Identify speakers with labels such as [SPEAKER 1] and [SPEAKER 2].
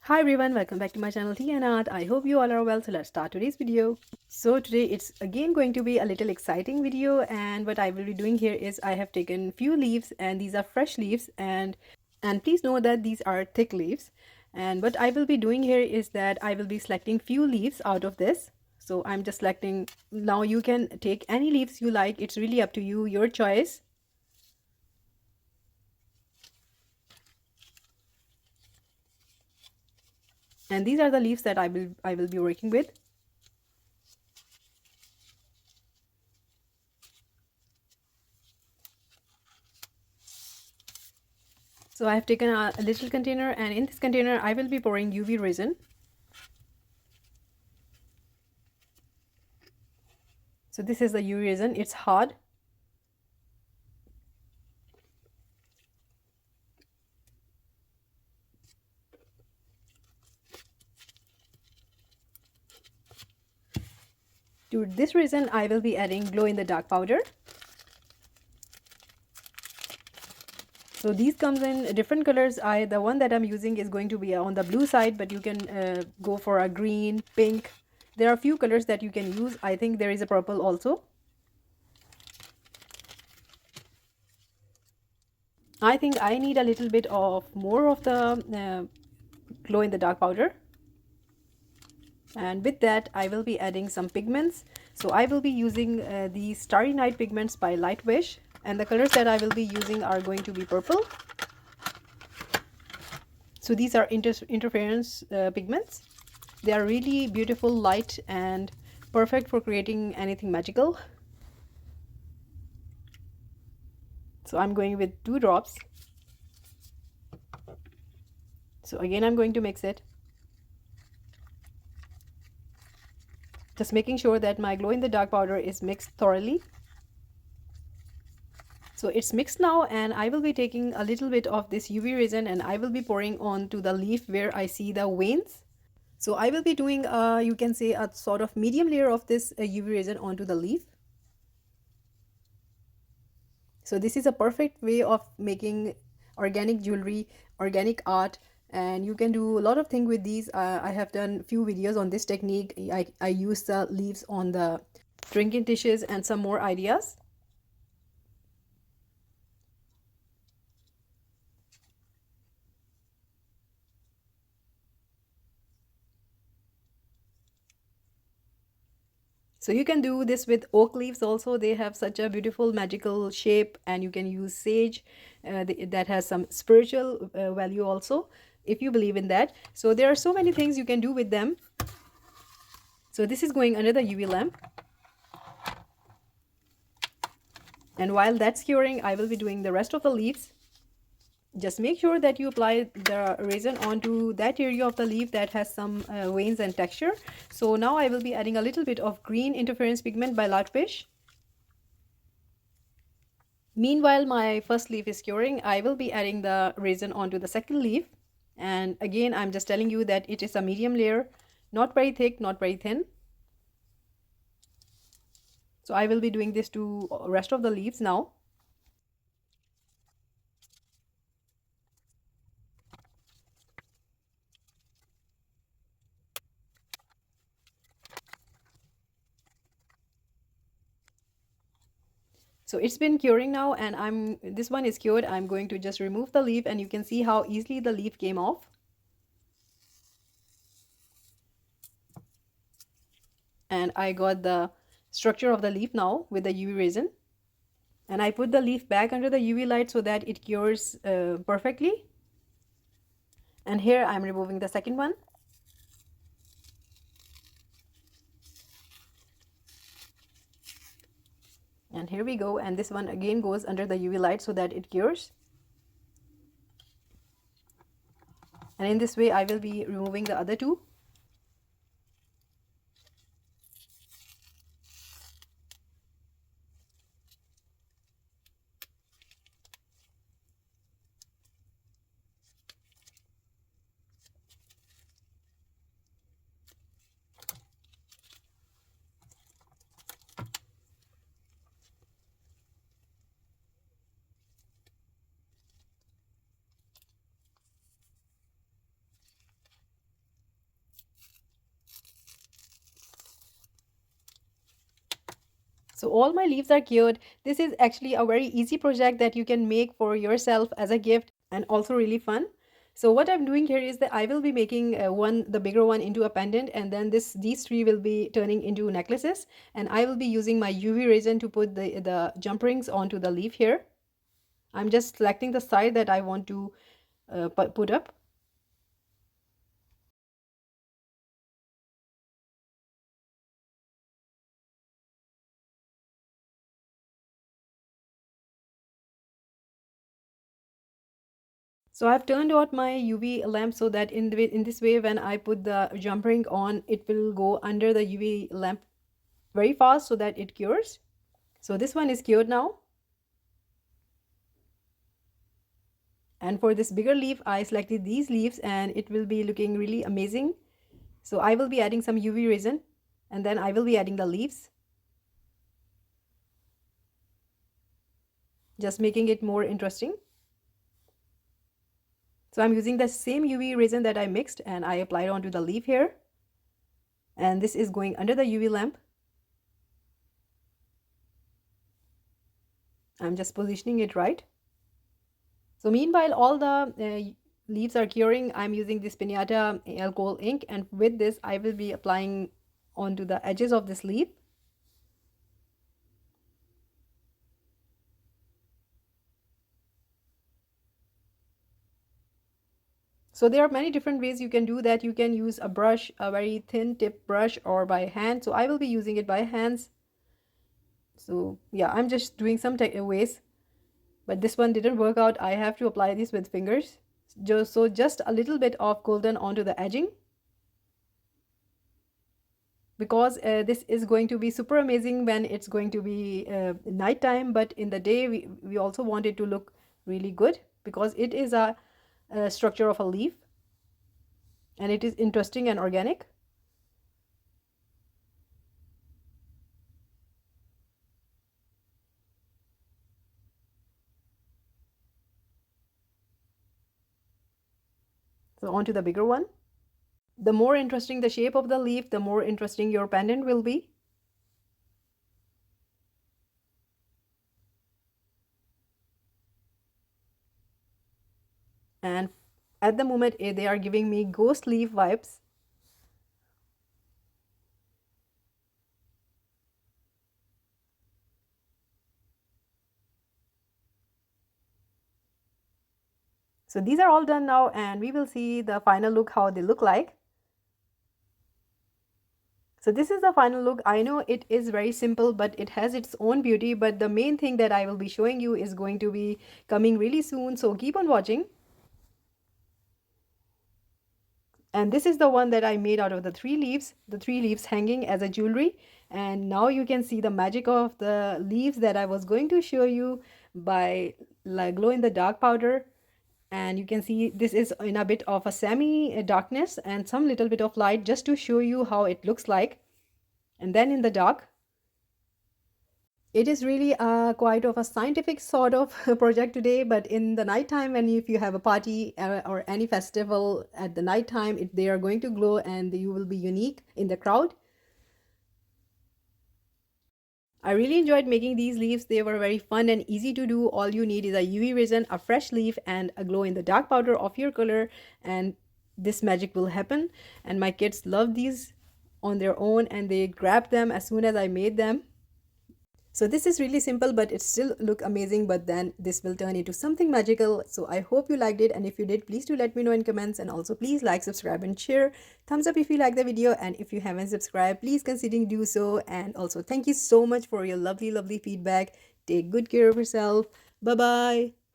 [SPEAKER 1] Hi everyone, welcome back to my channel Tea&Art. I hope you all are well. So let's start today's video. So today it's again going to be a little exciting video, and what I will be doing here is I have taken few leaves, and these are fresh leaves, and please know that these are thick leaves. And what I will be doing here is that I will be selecting few leaves out of this. So I'm just selecting. Now you can take any leaves you like. It's really up to you, your choice. And these are the leaves that I will be working with. So I have taken a little container, and in this container I will be pouring UV resin. So this is the UV resin, it's hard. To this resin I will be adding glow in the dark powder. So these comes in different colors. The one that I'm using is going to be on the blue side, but you can go for a green, pink. There are a few colors that you can use. I think there is a purple also. I think I need a little bit of more of the glow in the dark powder. And with that I will be adding some pigments. So I will be using the Starry Night pigments by Lightwish, and the colors that I will be using are going to be purple. So these are interference pigments. They are really beautiful, light, and perfect for creating anything magical. So I'm going with 2 drops. So again I'm going to mix it, just making sure that my glow in the dark powder is mixed thoroughly. So it's mixed now, and I will be taking a little bit of this UV resin and I will be pouring onto the leaf where I see the veins. So I will be doing you can say a sort of medium layer of this UV resin onto the leaf. So this is a perfect way of making organic jewelry, organic art, and you can do a lot of things with these. I have done few videos on this technique. I use the leaves on the drinking dishes and some more ideas. So you can do this with oak leaves also. They have such a beautiful magical shape, and you can use sage that has some spiritual value also, if you believe in that. So there are so many things you can do with them. So this is going under the UV lamp, and while that's curing I will be doing the rest of the leaves. Just make sure that you apply the resin onto that area of the leaf that has some veins and texture. So now I will be adding a little bit of green interference pigment by Lightwish. Meanwhile my first leaf is curing, I will be adding the resin onto the second leaf. And again I'm just telling you that it is a medium layer, not very thick, not very thin. So I will be doing this to rest of the leaves now. So it's been curing now, and this one is cured. I'm going to just remove the leaf, and you can see how easily the leaf came off. And I got the structure of the leaf now with the UV resin. And I put the leaf back under the UV light so that it cures perfectly. And here I'm removing the second one. And here we go, and this one again goes under the UV light so that it cures. And in this way I will be removing the other two. So all my leaves are cured. This is actually a very easy project that you can make for yourself as a gift and also really fun. So what I'm doing here is that I will be making the bigger one into a pendant, and then these three will be turning into necklaces, and I will be using my UV resin to put the jump rings onto the leaf here. I'm just selecting the side that I want to put up. So I've turned on my UV lamp so that in this way, when I put the jump ring on, it will go under the UV lamp very fast so that it cures. So this one is cured now. And for this bigger leaf, I selected these leaves and it will be looking really amazing. So I will be adding some UV resin and then I will be adding the leaves, just making it more interesting. So I'm using the same UV resin that I mixed and I applied onto the leaf here. And this is going under the UV lamp. I'm just positioning it right. So meanwhile, all the leaves are curing. I'm using this Pinata alcohol ink, and with this I will be applying onto the edges of this leaf. So there are many different ways you can do that. You can use a brush, a very thin tip brush, or by hand. So I will be using it by hands. So yeah, I'm just doing some ways, but this one didn't work out. I have to apply this with fingers. Just a little bit of golden onto the edging, because this is going to be super amazing when it's going to be nighttime, but in the day we also want it to look really good because it is a structure of a leaf and it is interesting and organic. So on to the bigger one. The more interesting the shape of the leaf, the more interesting your pendant will be. And at the moment they are giving me ghost leaf vibes. So these are all done now and we will see the final look, how they look like. So this is the final look. I know it is very simple, but it has its own beauty. But the main thing that I will be showing you is going to be coming really soon. So keep on watching. And this is the one that I made out of the three leaves hanging as a jewelry. And now you can see the magic of the leaves that I was going to show you by like glow in the dark powder. And you can see this is in a bit of a semi darkness and some little bit of light just to show you how it looks like. And then in the dark, it is really quite of a scientific sort of project today, but in the nighttime, when if you have a party or any festival at the nighttime, they are going to glow and you will be unique in the crowd. I really enjoyed making these leaves. They were very fun and easy to do. All you need is a UV resin, a fresh leaf, and a glow in the dark powder of your color, and this magic will happen. And my kids love these on their own and they grabbed them as soon as I made them. So this is really simple, but it still look amazing, but then this will turn into something magical. So I hope you liked it, and if you did, please do let me know in comments, and also please like, subscribe and share. Thumbs up if you like the video, and if you haven't subscribed, please consider do so. And also thank you so much for your lovely feedback. Take good care of yourself. Bye bye.